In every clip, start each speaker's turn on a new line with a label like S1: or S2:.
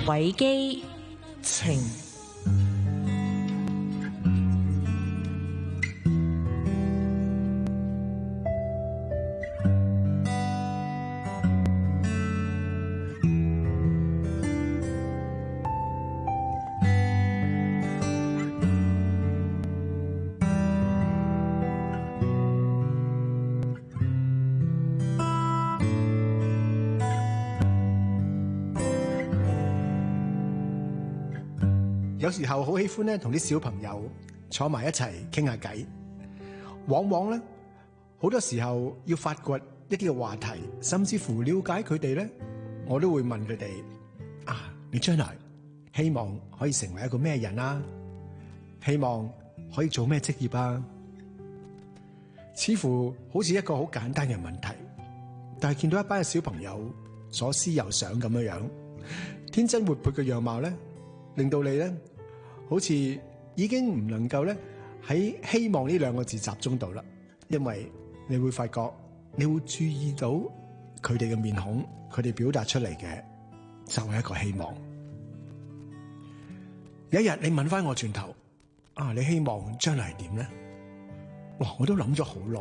S1: 偉基情。
S2: 有時候好喜歡咧，同啲小朋友坐埋一齊傾下偈。往往咧，好多時候要發掘一啲嘅話題，甚至乎了解佢哋咧，我都會問佢哋：你將來希望可以成為一個咩人啊？希望可以做咩職業啊？似乎好似一個好簡單嘅問題，但係見到一班嘅小朋友左思右想咁樣樣，天真活潑嘅樣貌咧，令到你咧，好似已經唔能夠咧喺希望呢兩個字集中到啦，因為你會發覺，你會注意到佢哋嘅面孔，佢哋表達出嚟嘅就係一個希望。有一日你問翻我轉頭，你希望將來係點咧？哇！我都諗咗好耐，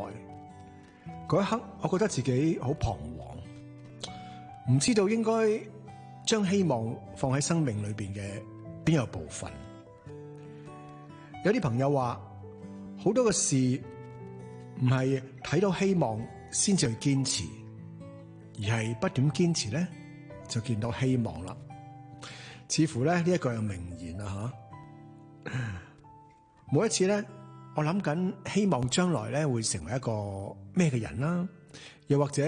S2: 嗰一刻我覺得自己好彷徨，唔知道應該將希望放喺生命裏邊嘅邊有部分。有啲朋友話，好多嘅事唔係睇到希望先至去堅持，而係不斷堅持咧，就見到希望啦。似乎咧呢一個係名言啊吓。每一次咧，我諗緊希望將來咧會成為一個咩嘅人啦，又或者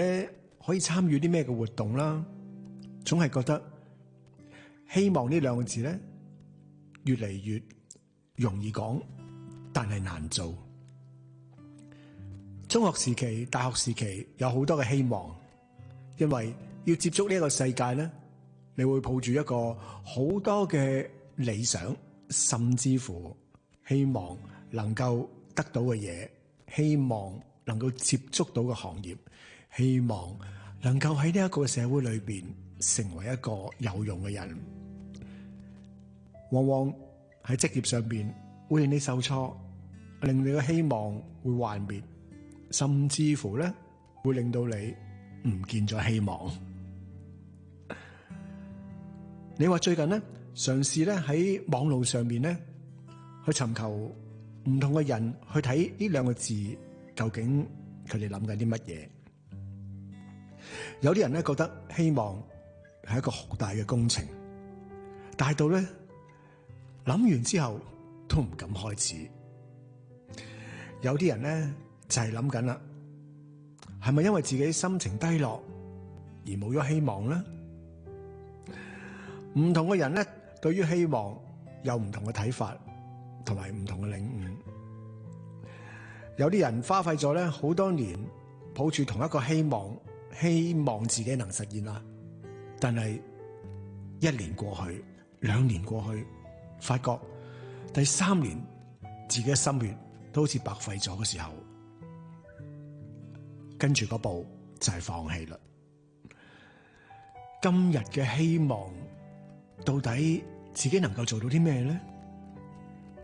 S2: 可以參與啲咩嘅活動啦，總係覺得希望呢兩個字咧越嚟越容易講，但係難做。中學時期、大學時期有好多嘅希望，因為要接觸呢一個世界咧，你會抱住一個好多嘅理想，甚至乎希望能夠得到嘅嘢，希望能夠接觸到嘅行業，希望能夠喺呢一個社會裏邊成為一個有用嘅人。往往喺職業上邊會令你受挫，令你嘅希望會幻滅，甚至乎咧會令到你唔見咗希望。你話最近咧嘗試咧喺網路上面咧去尋求唔同嘅人去睇呢兩個字，究竟佢哋諗緊啲乜嘢？有啲人咧覺得希望係一個好大嘅工程，大到咧諗完之後都唔敢開始。有啲人咧就係諗緊啦，係咪因為自己心情低落而冇咗希望咧？唔同嘅人咧對於希望有唔同嘅睇法，同埋唔同嘅領悟。有啲人花費咗咧好多年，抱住同一個希望，希望自己能實現啦。但係1年過去，2年過去，發覺第3年自己嘅心血都好似白費咗嘅時候，跟住嗰步就係放棄啦。今日嘅希望到底自己能夠做到啲咩咧？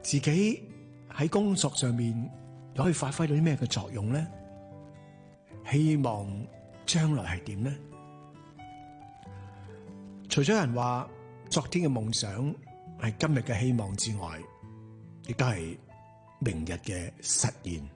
S2: 自己喺工作上面可以發揮到啲咩嘅作用咧？希望將來係點咧？除咗人話昨天嘅夢想係今日嘅希望之外，亦都係明日嘅實現。